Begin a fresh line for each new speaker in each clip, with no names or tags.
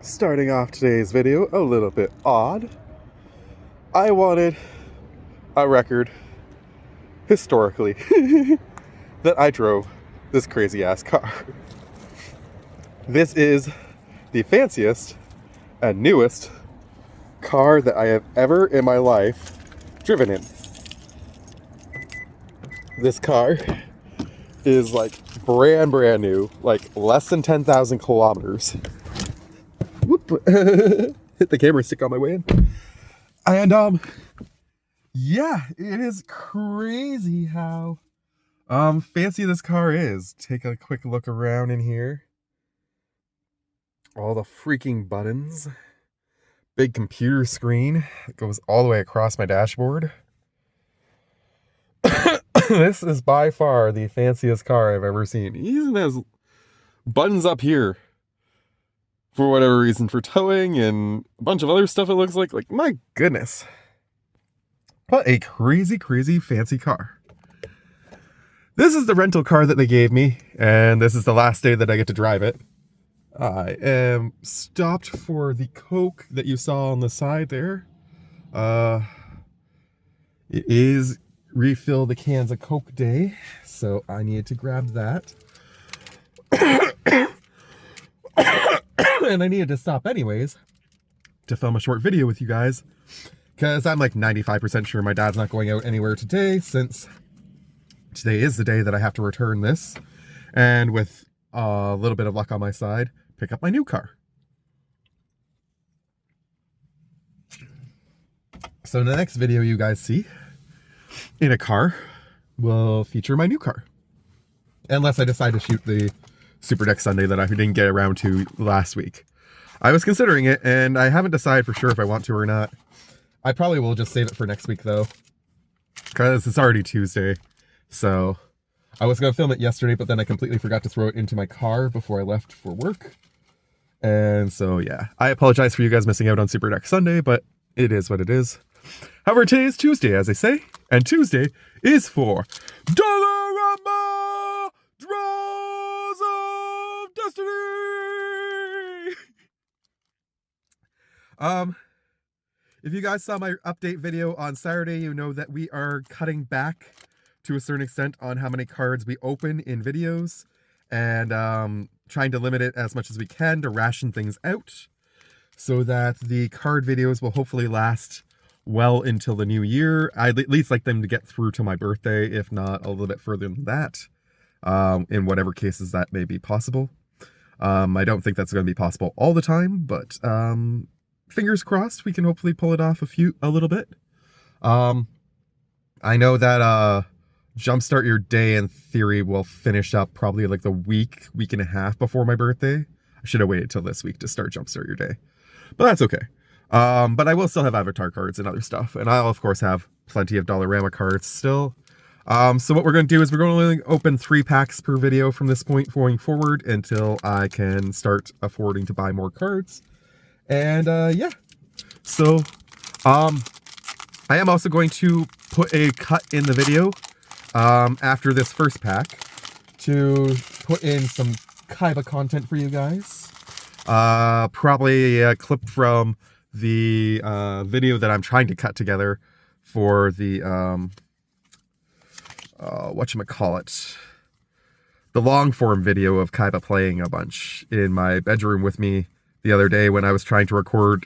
Starting off today's video a little bit odd. I wanted a record, historically, that I drove this crazy ass car. This is the fanciest and newest car that I have ever in my life driven in. This car is like brand new, like less than 10,000 kilometers. Whoop. Hit the camera stick on my way in. And yeah, it is crazy how fancy this car is. Take a quick look around in here. All the freaking buttons. Big computer screen that goes all the way across my dashboard. This is by far the fanciest car I've ever seen. It even has buttons up here for whatever reason, for towing and a bunch of other stuff it looks like. Like, my goodness. What a crazy fancy car. This is the rental car that they gave me, and this is the last day that I get to drive it. I am stopped for the Coke that you saw on the side there. It is refill the cans of Coke day, so I need to grab that. And I needed to stop anyways to film a short video with you guys, because I'm like 95% sure my dad's not going out anywhere today, since today is the day that I have to return this, and with a little bit of luck on my side, pick up my new car. So the next video you guys see in a car will feature my new car, unless I decide to shoot the Super Deck Sunday that I didn't get around to last week. I was considering it, and I haven't decided for sure if I want to or not. I probably will just save it for next week though, because it's already Tuesday. So I was going to film it yesterday, but then I completely forgot to throw it into my car before I left for work. And so yeah, I apologize for you guys missing out on Super Deck Sunday, but it is what it is. However, today is Tuesday, as they say, and Tuesday is for Dollarama Draws of Destiny! If you guys saw my update video on Saturday, you know that we are cutting back to a certain extent on how many cards we open in videos, and trying to limit it as much as we can to ration things out, so that the card videos will hopefully last well until the new year. I'd at least like them to get through to my birthday, if not a little bit further than that, in whatever cases that may be possible. I don't think that's going to be possible all the time, but fingers crossed we can hopefully pull it off a little bit. I know that Jumpstart Your Day in theory will finish up probably like the week and a half before my birthday. I should have waited till this week to start Jumpstart Your Day, but that's okay. But I will still have Avatar cards and other stuff, and I'll of course have plenty of Dollarama cards still. So what we're going to do is we're going to open 3 packs per video from this point going forward until I can start affording to buy more cards. And yeah, so I am also going to put a cut in the video after this first pack to put in some Kaiba content for you guys. Probably a clip from the video that I'm trying to cut together for the whatchamacallit, the long form video of Kaiba playing a bunch in my bedroom with me the other day when I was trying to record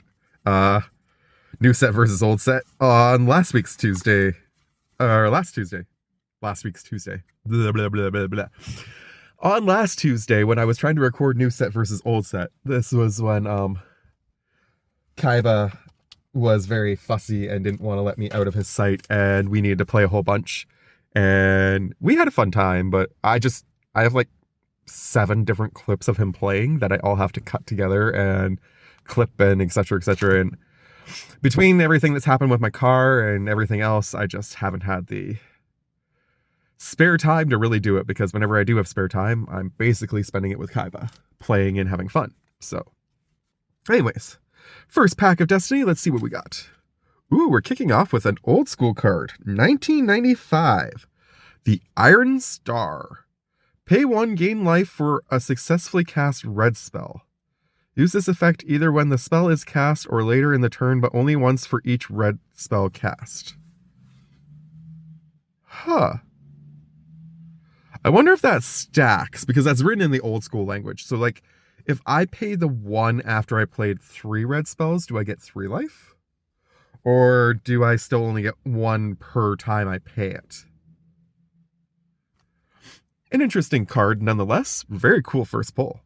new set versus old set on last week's Tuesday. Last week's Tuesday. Blah, blah, blah, blah, blah. On last Tuesday, when I was trying to record new set versus old set, this was when Kaiba was very fussy and didn't want to let me out of his sight, and we needed to play a whole bunch. And we had a fun time, but I have like 7 different clips of him playing that I all have to cut together and clip and etc. And between everything that's happened with my car and everything else, I just haven't had the spare time to really do it, because whenever I do have spare time, I'm basically spending it with Kaiba, playing and having fun. So anyways, first pack of Destiny, let's see what we got. Ooh, we're kicking off with an old school card, 1995, the Iron Star. Pay 1, gain life for a successfully cast red spell. Use this effect either when the spell is cast or later in the turn, but only once for each red spell cast. Huh. I wonder if that stacks, because that's written in the old school language. So, like, if I pay the 1 after I played 3 red spells, do I get 3 life? Or do I still only get 1 per time I pay it? An interesting card nonetheless. Very cool first pull.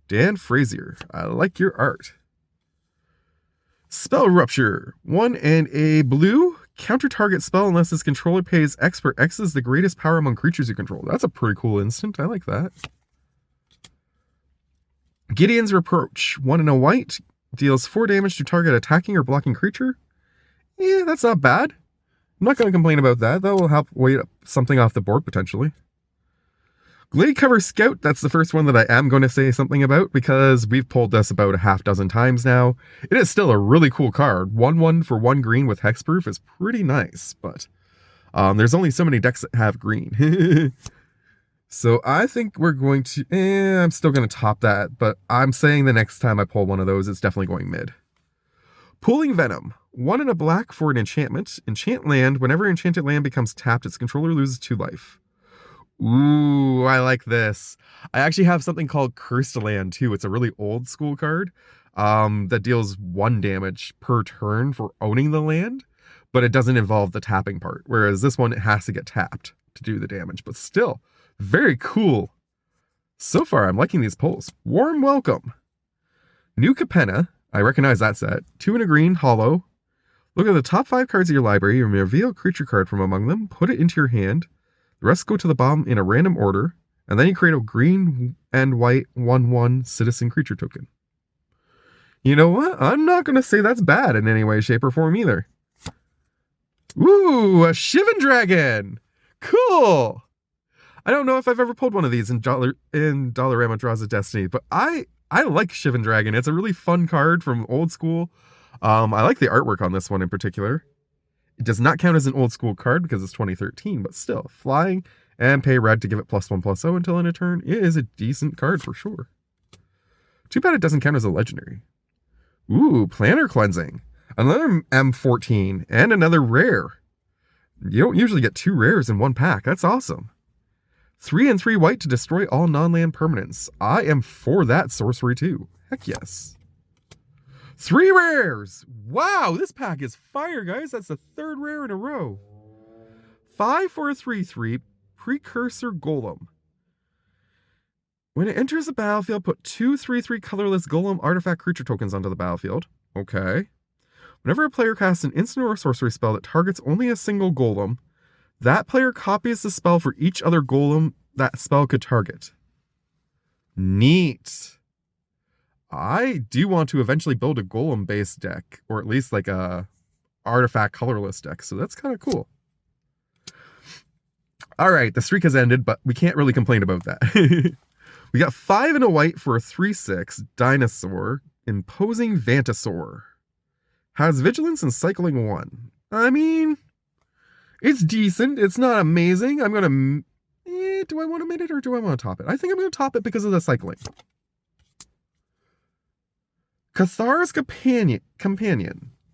Dan Frazier, I like your art. Spell Rupture. 1 and a blue. Counter target spell unless its controller pays X, where X is the greatest power among creatures you control. That's a pretty cool instant. I like that. Gideon's Reproach. 1 and a white. Deals 4 damage to target attacking or blocking creature. Yeah, that's not bad. I'm not going to complain about that. That will help weight something off the board potentially. Gladecover Scout, that's the first one that I am going to say something about because we've pulled this about a half dozen times now. It is still a really cool card. 1/1 for 1 green with hexproof is pretty nice, but there's only so many decks that have green. So I think we're going to, I'm still going to top that, but I'm saying the next time I pull one of those, it's definitely going mid. Pooling Venom. 1 and a black for an enchantment. Enchant land. Whenever enchanted land becomes tapped, its controller loses 2 life. Ooh, I like this. I actually have something called Cursed Land too. It's a really old school card that deals 1 damage per turn for owning the land, but it doesn't involve the tapping part. Whereas this one, it has to get tapped to do the damage, but still very cool. So far, I'm liking these pulls. Warm Welcome. New Capenna. I recognize that set. 2 and a green, hollow. Look at the top 5 cards of your library. You may reveal a creature card from among them. Put it into your hand. The rest go to the bottom in a random order, and then you create a green and white 1/1 citizen creature token. You know what? I'm not going to say that's bad in any way, shape, or form either. Ooh, a Shivan Dragon! Cool! I don't know if I've ever pulled one of these in Dollarama Draws of Destiny, but I like Shivan Dragon. It's a really fun card from old school. I like the artwork on this one in particular. It does not count as an old school card because it's 2013, but still, flying and pay red to give it +1/+0 until end of turn. It is a decent card for sure. Too bad it doesn't count as a legendary. Ooh, Planner Cleansing. Another M14 and another rare. You don't usually get 2 rares in one pack. That's awesome. 3 and 3 white to destroy all non-land permanents. I am for that sorcery too. Heck yes. 3 rares! Wow, this pack is fire, guys. That's the 3rd rare in a row. 5 for a 3/3, Precursor Golem. When it enters the battlefield, put 2 3/3 colorless Golem artifact creature tokens onto the battlefield. Okay. Whenever a player casts an instant or sorcery spell that targets only a single Golem, that player copies the spell for each other Golem that spell could target. Neat. I do want to eventually build a Golem-based deck, or at least like a artifact colorless deck, so that's kind of cool. All right, the streak has ended, but we can't really complain about that. We got 5 and a white for a 3/6 Dinosaur, Imposing Vantasaur. Has Vigilance and Cycling 1. I mean, it's decent. It's not amazing. I'm going to... do I want to mid it or do I want to top it? I think I'm going to top it because of the cycling. Cathar's Companion.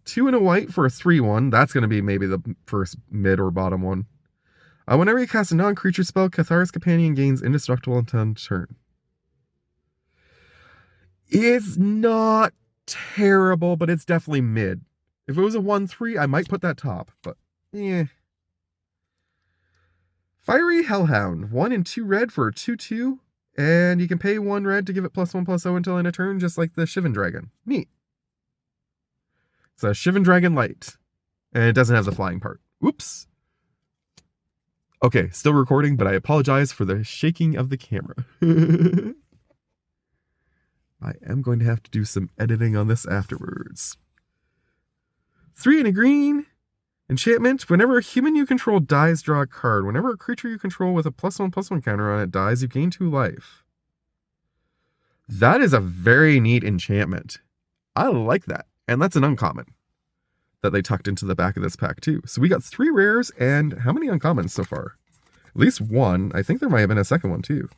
2 and a white for a 3/1. That's going to be maybe the first mid or bottom one. Whenever you cast a non-creature spell, Cathar's Companion gains indestructible until end turn. It's not terrible, but it's definitely mid. If it was a 1/3, I might put that top, but yeah. Fiery Hellhound. 1 and 2 red for a 2/2. And you can pay 1 red to give it +1/+0 until end of turn, just like the Shivan Dragon. Neat. It's a Shivan Dragon Light. And it doesn't have the flying part. Oops. Okay, still recording, but I apologize for the shaking of the camera. I am going to have to do some editing on this afterwards. 3 and a green. Enchantment. Whenever a human you control dies, draw a card. Whenever a creature you control with a +1/+1 counter on it dies, you gain 2 life. That is a very neat enchantment. I like that. And that's an uncommon that they tucked into the back of this pack too. So we got 3 rares and how many uncommons so far? At least 1. I think there might have been a second one too.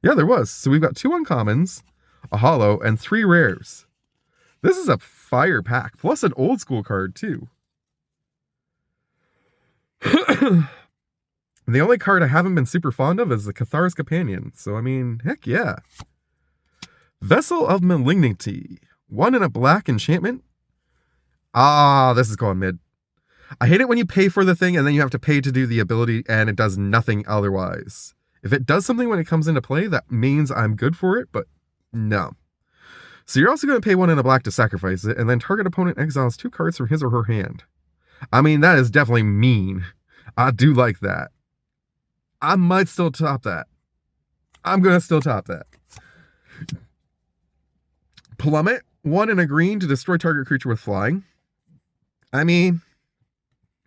Yeah, there was. So we've got 2 uncommons, a holo, and 3 rares. This is a fire pack, plus an old school card too. The only card I haven't been super fond of is the Cathar's Companion. So, I mean, heck yeah. Vessel of Malignity. 1 in a black enchantment. Ah, this is going mid. I hate it when you pay for the thing and then you have to pay to do the ability and it does nothing otherwise. If it does something when it comes into play, that means I'm good for it, but no. So you're also going to pay 1 in a black to sacrifice it, and then target opponent exiles 2 cards from his or her hand. I mean, that is definitely mean. I do like that. I might still top that. I'm going to still top that. Plummet, 1 in a green to destroy target creature with flying. I mean,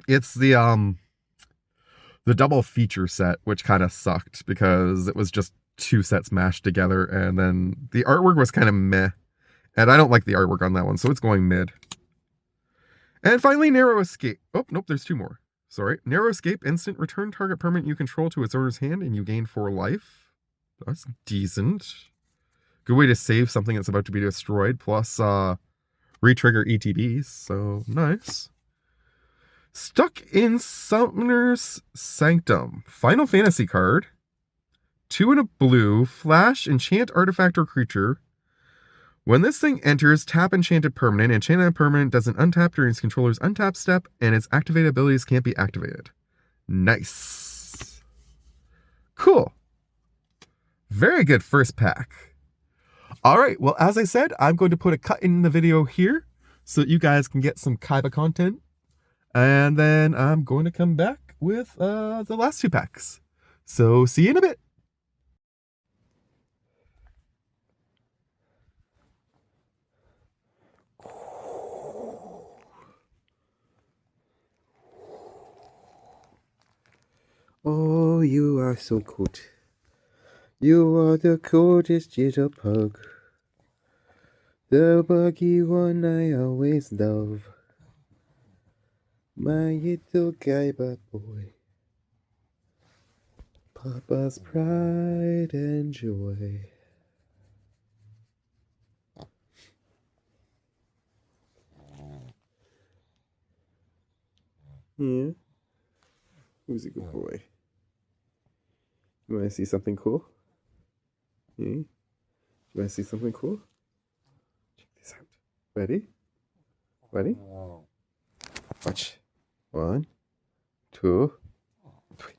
it's the double feature set, which kind of sucked because it was just 2 sets mashed together, and then the artwork was kind of meh. And I don't like the artwork on that one, so it's going mid. And finally, Narrow Escape. Oh, nope, there's 2 more. Sorry. Narrow Escape, instant, return target permanent you control to its owner's hand, and you gain 4 life. That's decent. Good way to save something that's about to be destroyed, plus re-trigger ETBs, so nice. Stuck in Summoner's Sanctum. Final Fantasy card. 2 in a blue, flash, enchant artifact or creature. When this thing enters, tap enchanted permanent. Enchanted permanent doesn't untap during its controller's untap step, and its activated abilities can't be activated. Nice. Cool. Very good first pack. All right, well, as I said, I'm going to put a cut in the video here so that you guys can get some Kaiba content. And then I'm going to come back with the last 2 packs. So see you in a bit.
Oh, you are so cute. You are the cutest little pug. The buggy one I always love. My little Kaiba boy. Papa's pride and joy. Yeah? Who's a good boy? You want to see something cool? Yeah? You want to see something cool? Check this out. Ready? Ready? Watch. 1, 2, 3.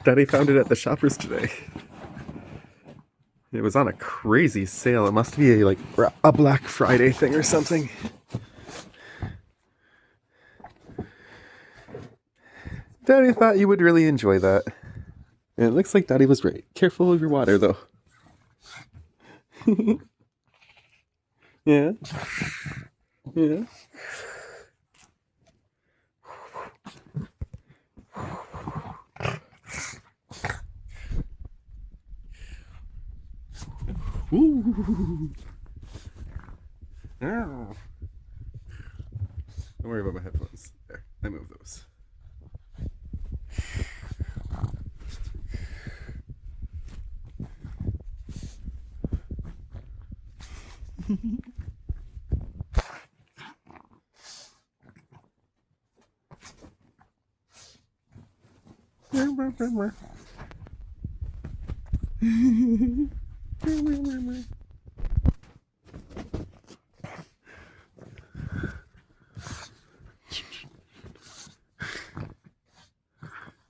Daddy found it at the Shoppers today. It was on a crazy sale. It must be like a Black Friday thing or something. Daddy thought you would really enjoy that. And it looks like Daddy was right. Careful of your water, though. Yeah? Yeah? Ooh. Ah. Don't worry about my headphones. There, I moved those.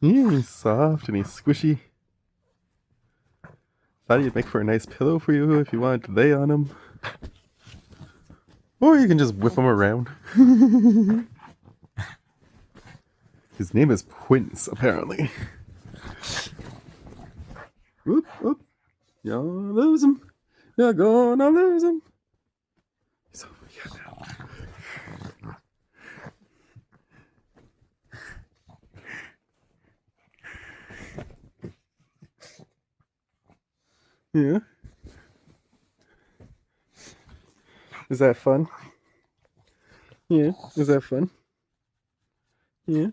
He's soft and he's squishy. Thought he'd make for a nice pillow for you if you wanted to lay on him. Or you can just whip him around. His name is Quince, apparently. Whoop, whoop. You're gonna lose him. You're gonna lose him. He's over here now. Yeah. Is that fun? Yeah. Is that fun? Yeah.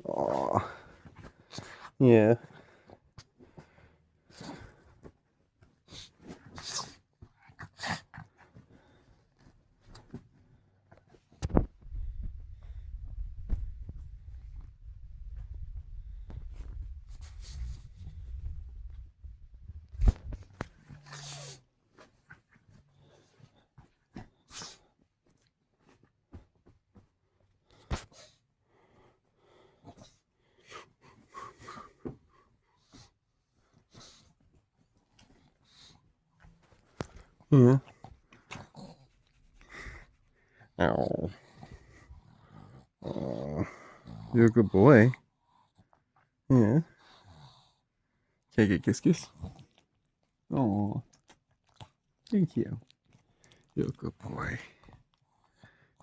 Aw. Yeah. Yeah. Ow. Oh, you're a good boy. Yeah. Can I get kiss kiss? Oh, thank you. You're a good boy.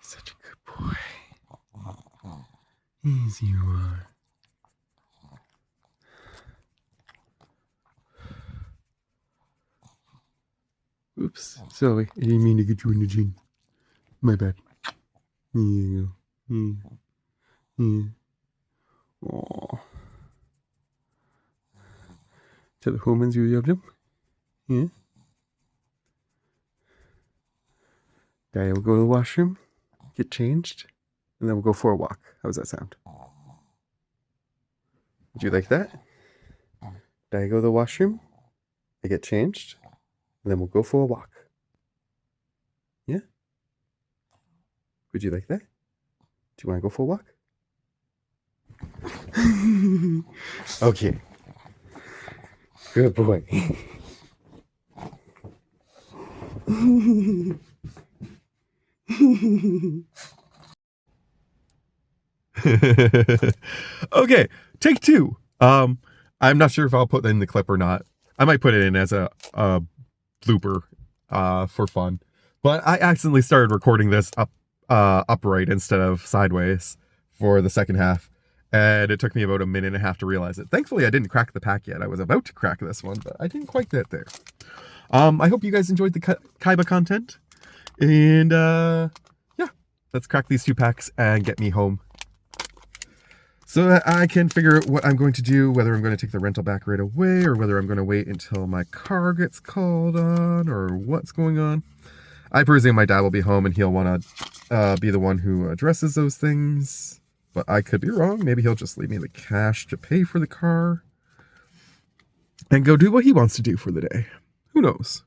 Such a good boy. Yes, you are. Oops, sorry. I didn't mean to get you in the gym. My bad. Yeah. Yeah. Yeah. Aww. Tell the humans you love them. Yeah. Daddy will go to the washroom, get changed, and then we'll go for a walk. How does that sound? Would you like that? Daddy go to the washroom, I get changed, and then we'll go for a walk. Yeah? Would you like that? Do you want to go for a walk? Okay. Good boy.
Okay, take two. I'm not sure if I'll put that in the clip or not. I might put it in as a blooper for fun. But I accidentally started recording this upright instead of sideways for the second half. And it took me about a minute and a half to realize it. Thankfully, I didn't crack the pack yet. I was about to crack this one, but I didn't quite get there. I hope you guys enjoyed the Kaiba content. And yeah, let's crack these two packs and get me home, so that I can figure out what I'm going to do, whether I'm going to take the rental back right away or whether I'm going to wait until my car gets called on or what's going on. I presume my dad will be home and he'll want to be the one who addresses those things. But I could be wrong. Maybe he'll just leave me the cash to pay for the car and go do what he wants to do for the day. Who knows?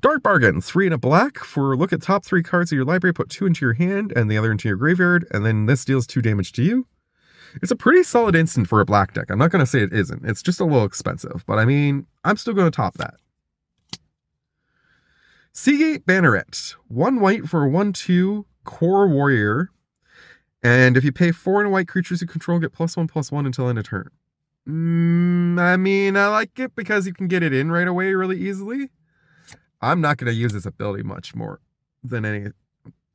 Dark Bargain, 3 and a black for look at top 3 cards of your library, put 2 into your hand and the other into your graveyard, and then this deals 2 damage to you. It's a pretty solid instant for a black deck. I'm not going to say it isn't. It's just a little expensive, but I mean, I'm still going to top that. Seagate Banneret, 1 white for a 1/2 core warrior. And if you pay 4 and white creatures you control, get +1/+1 until end of turn. I mean, I like it because you can get it in right away really easily. I'm not going to use this ability much more than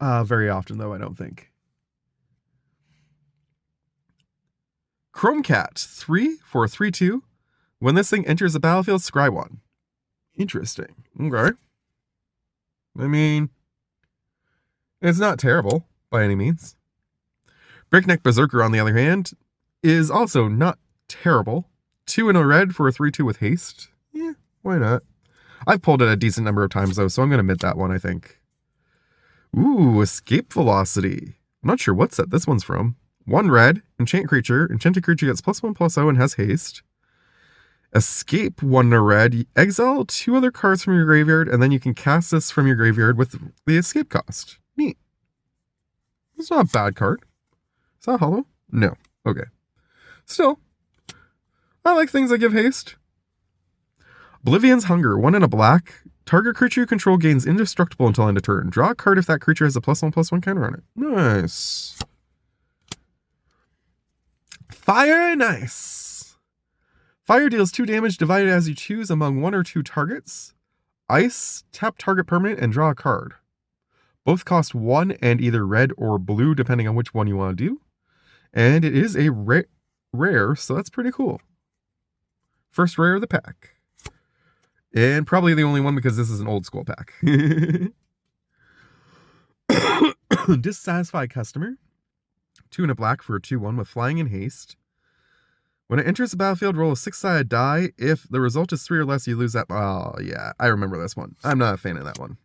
very often, though, I don't think. Chromecat, 3 for a 3/2. When this thing enters the battlefield, scry 1. Interesting. Okay. I mean, it's not terrible by any means. Breakneck Berserker, on the other hand, is also not terrible. 2 in a red for a 3/2 with haste. Yeah, why not? I've pulled it a decent number of times, though, so I'm going to mid that one, I think. Ooh, Escape Velocity. I'm not sure what set this one's from. 1 red, enchant creature. Enchanted creature gets +1/+0 and has haste. Escape 1 in a red. Exile 2 other cards from your graveyard, and then you can cast this from your graveyard with the escape cost. Neat. It's not a bad card. Is that hollow? No. Okay. Still, I like things that give haste. Oblivion's Hunger. 1 in a black. Target creature you control gains indestructible until end of turn. Draw a card if that creature has a +1/+1 counter on it. Nice. Fire and Ice. Fire deals 2 damage divided as you choose among 1 or 2 targets. Ice, tap target permanent and draw a card. Both cost 1 and either red or blue depending on which one you want to do. And it is a rare, so that's pretty cool. First rare of the pack. And probably the only one because this is an old school pack. Dissatisfied Customer. 2 in a black for a 2/1 with flying and haste. When it enters the battlefield, roll a 6-sided die. If the result is 3 or less, you lose that. Oh, yeah, I remember this one. I'm not a fan of that one.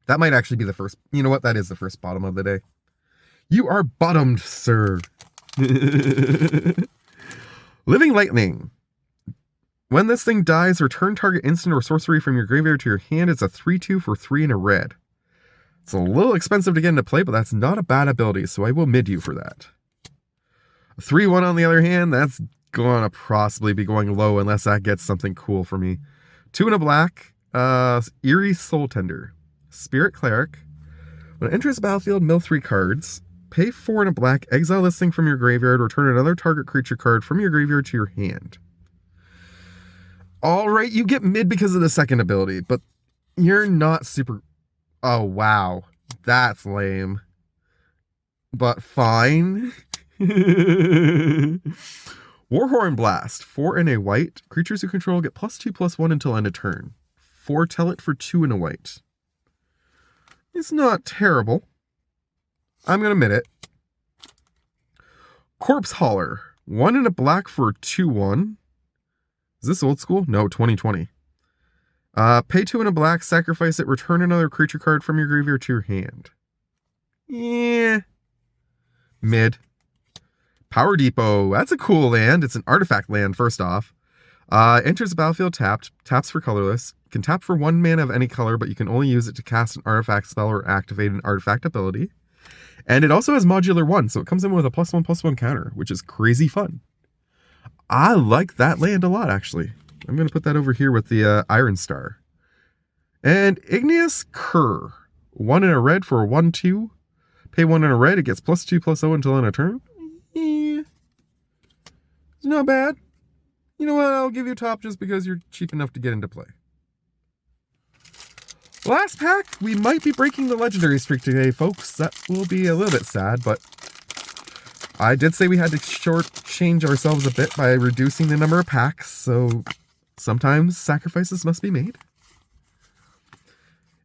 That might actually be the first. You know what? That is the first bottom of the day. You are bottomed, sir. Living Lightning. When this thing dies, return target instant or sorcery from your graveyard to your hand. It's a 3/2 for 3 in a red. It's a little expensive to get into play, but that's not a bad ability, so I will mid you for that. A 3/1 on the other hand, that's going to possibly be going low unless that gets something cool for me. 2 in a black, Eerie Soul Tender. Spirit Cleric. When it enters the battlefield, mill 3 cards. Pay 4 in a black, exile this thing from your graveyard, return another target creature card from your graveyard to your hand. Alright, you get mid because of the second ability, but you're not super... Oh, wow. That's lame. But fine. Warhorn Blast. 4 in a white. Creatures you control get +2/+1 until end of turn. Foretell it for 2 in a white. It's not terrible. I'm going to admit it. Corpse Hauler. 1 in a black for 2/1. Is this old school? No, 2020. Pay 2 in a black, sacrifice it, return another creature card from your graveyard to your hand. Yeah. Mid. Power Depot. That's a cool land. It's an artifact land, first off. Enters the battlefield tapped. Taps for colorless. Can tap for 1 mana of any color, but you can only use it to cast an artifact spell or activate an artifact ability. And it also has modular 1, so it comes in with a +1/+1 counter, which is crazy fun. I like that land a lot, actually. I'm going to put that over here with the Iron Star. And Igneous Cur. 1 in a red for a 1/2. Pay 1 in a red. It gets +2/+0 until end of turn. Yeah. It's not bad. You know what? I'll give you top just because you're cheap enough to get into play. Last pack. We might be breaking the legendary streak today, folks. That will be a little bit sad, but I did say we had to shortchange ourselves a bit by reducing the number of packs, so sometimes sacrifices must be made.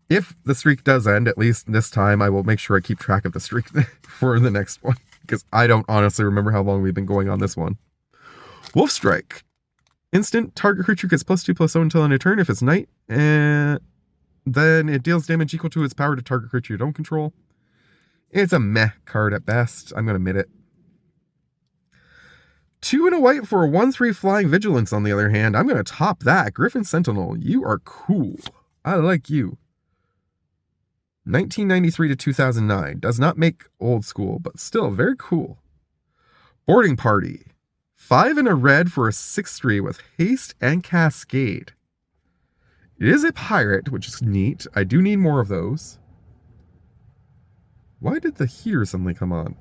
If the streak does end, at least this time, I will make sure I keep track of the streak for the next one, because I don't honestly remember how long we've been going on this one. Wolf Strike. Instant, target creature gets +2/+0 until end of turn. If it's night, and then it deals damage equal to its power to target creature you don't control. It's a meh card at best. I'm going to admit it. 2 in a white for a 1/3 flying vigilance, on the other hand. I'm going to top that. Griffin Sentinel, you are cool. I like you. 1993 to 2009. Does not make old school, but still very cool. Boarding Party. 5 in a red for a 6/3 with haste and cascade. It is a pirate, which is neat. I do need more of those. Why did the heater suddenly come on?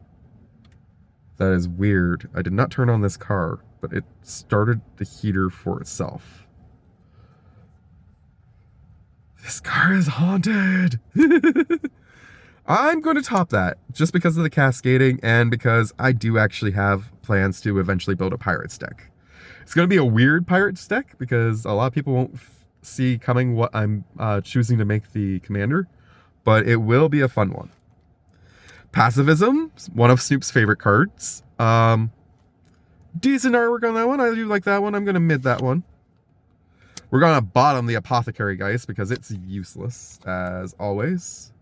That is weird. I did not turn on this car, but it started the heater for itself. This car is haunted. I'm going to top that just because of the cascading and because I do actually have plans to eventually build a Pirates deck. It's going to be a weird Pirates deck because a lot of people won't see coming what I'm choosing to make the commander, but it will be a fun one. Passivism, one of Snoop's favorite cards. Decent artwork on that one. I do like that one. I'm going to mid that one. We're going to bottom the Apothecary Geist because it's useless, as always.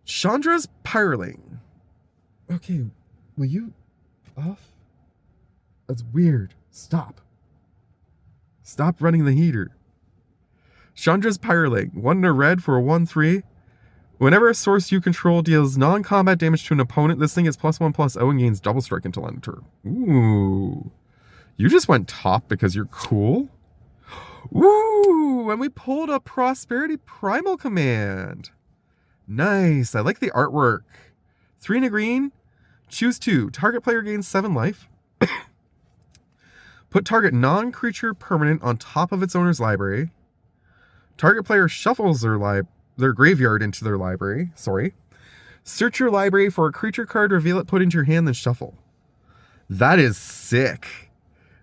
Chandra's Pyreling. Okay, will you off? That's weird. Stop. Stop running the heater. Chandra's Pyreling. 1 in a red for a 1/3. Whenever a source you control deals non-combat damage to an opponent, this thing is +1/+0 and gains double strike until end of turn. Ooh. You just went top because you're cool? Ooh, and we pulled a Prosperity Primal Command. Nice. I like the artwork. 3 in a green. Choose 2. Target player gains 7 life. Put target non-creature permanent on top of its owner's library. Target player shuffles their graveyard into their library. Sorry. Search your library for a creature card, reveal it, put into your hand, then shuffle. That is sick.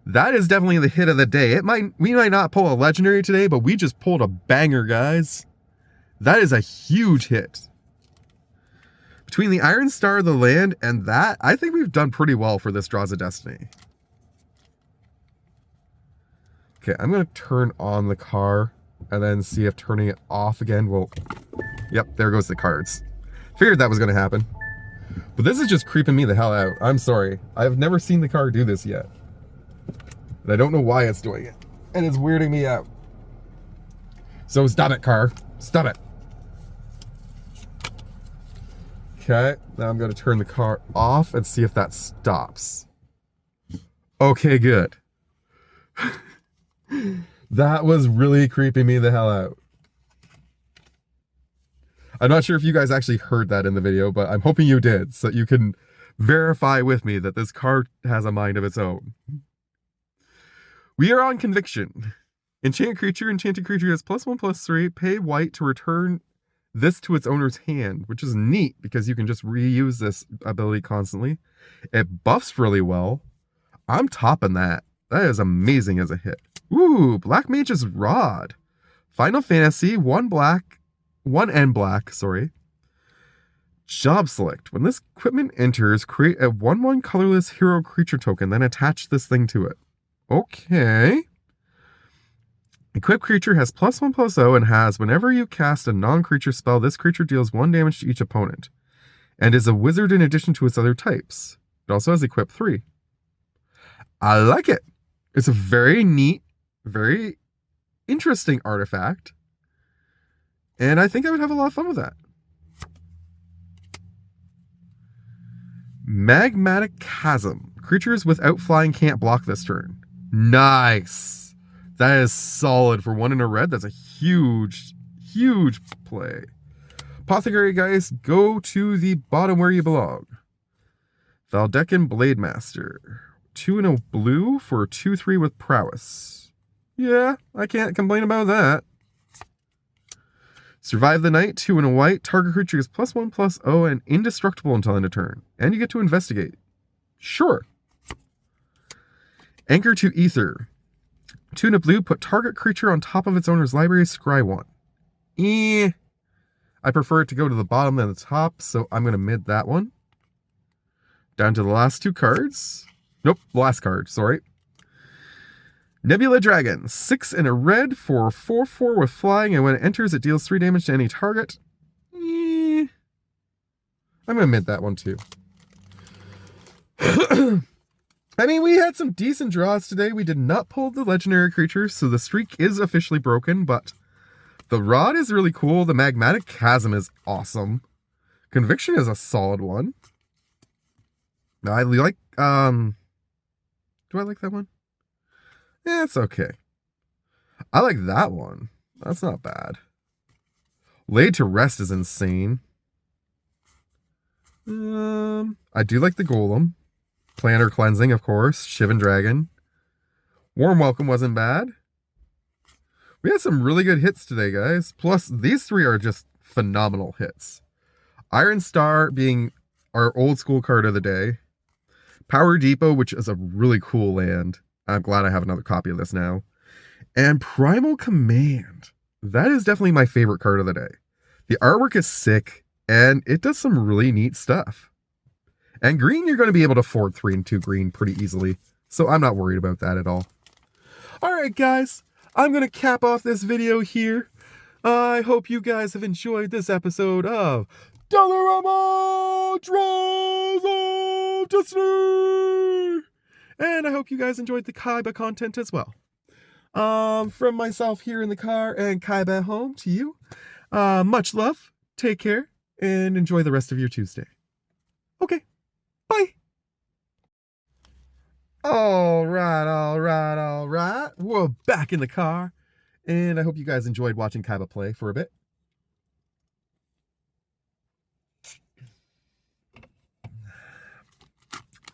That is definitely the hit of the day. We might not pull a legendary today, but we just pulled a banger, guys. That is a huge hit. Between the Iron Star, the land, and that, I think we've done pretty well for this Draws of Destiny. Okay, I'm going to turn on the car and then see if turning it off again will... Yep, there goes the cards. Figured that was going to happen. But this is just creeping me the hell out. I'm sorry. I've never seen the car do this yet. And I don't know why it's doing it. And it's weirding me out. So stop it, car. Stop it. Okay, now I'm going to turn the car off and see if that stops. Okay, good. That was really creeping me the hell out. I'm not sure if you guys actually heard that in the video, but I'm hoping you did, so you can verify with me that this card has a mind of its own. We are on Conviction. Enchanted creature has +1/+3. Pay white to return this to its owner's hand, which is neat because you can just reuse this ability constantly. It buffs really well. I'm topping that. That is amazing as a hit. Ooh, Black Mage's Rod. Final Fantasy, 1 and black, sorry. Job select. When this equipment enters, create a 1/1 colorless hero creature token, then attach this thing to it. Okay. Equipped creature has +1/+0 and has, whenever you cast a non-creature spell, this creature deals 1 damage to each opponent, and is a wizard in addition to its other types. It also has equip 3. I like it. It's a very neat, very interesting artifact, and I think I would have a lot of fun with that. Magmatic Chasm. Creatures without flying can't block this turn. Nice. That is solid for 1 in a red. That's a huge, huge play. Apothecary, guys, go to the bottom where you belong. Valdekin Blademaster. 2 in a blue for 2/3 with prowess. Yeah, I can't complain about that. Survive the night, 2 in a white. Target creature is +1/+0 and indestructible until end of turn. And you get to investigate. Sure. Anchor to Ether. 2 in a blue, put target creature on top of its owner's library, scry 1. I prefer it to go to the bottom than the top, so I'm going to mid that one. Down to the last 2 cards. Nope, last card, sorry. Nebula Dragon. 6 in a red for 4/4 with flying, and when it enters, it deals 3 damage to any target. I'm going to mid that one too. I mean, we had some decent draws today. We did not pull the legendary creatures, so the streak is officially broken, but the Rod is really cool. The Magmatic Chasm is awesome. Conviction is a solid one. I like, do I like that one? Yeah, it's okay. I like that one. That's not bad. Laid to Rest is insane. I do like the Golem. Planner Cleansing, of course. Shivan Dragon. Warm Welcome wasn't bad. We had some really good hits today, guys. Plus, these 3 are just phenomenal hits. Iron Star being our old school card of the day. Power Depot, which is a really cool land. I'm glad I have another copy of this now. And Primal Command. That is definitely my favorite card of the day. The artwork is sick, and it does some really neat stuff. And green, you're going to be able to afford 3 and 2 green pretty easily. So I'm not worried about that at all. Alright guys, I'm going to cap off this video here. I hope you guys have enjoyed this episode of Dollarama Draws of Destiny! And I hope you guys enjoyed the Kaiba content as well. From myself here in the car and Kaiba at home to you, much love, take care, and enjoy the rest of your Tuesday. Okay, bye! Alright. We're back in the car, and I hope you guys enjoyed watching Kaiba play for a bit.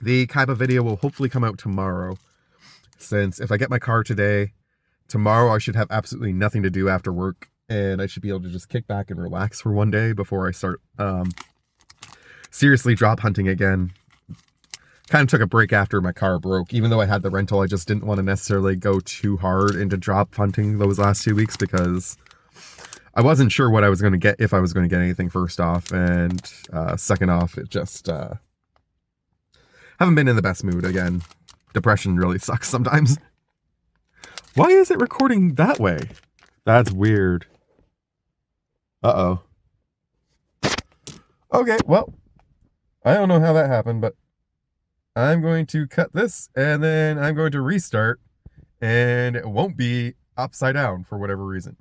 The Kaiba video will hopefully come out tomorrow, since if I get my car today, tomorrow I should have absolutely nothing to do after work, and I should be able to just kick back and relax for one day before I start seriously drop hunting again. Kind of took a break after my car broke. Even though I had the rental, I just didn't want to necessarily go too hard into drop hunting those last 2 weeks because I wasn't sure what I was going to get, if I was going to get anything first off, and second off, it just haven't been in the best mood again. Depression really sucks sometimes. Why is it recording that way? That's weird. Uh-oh. Okay, well, I don't know how that happened, but I'm going to cut this, and then I'm going to restart, and it won't be upside down for whatever reason.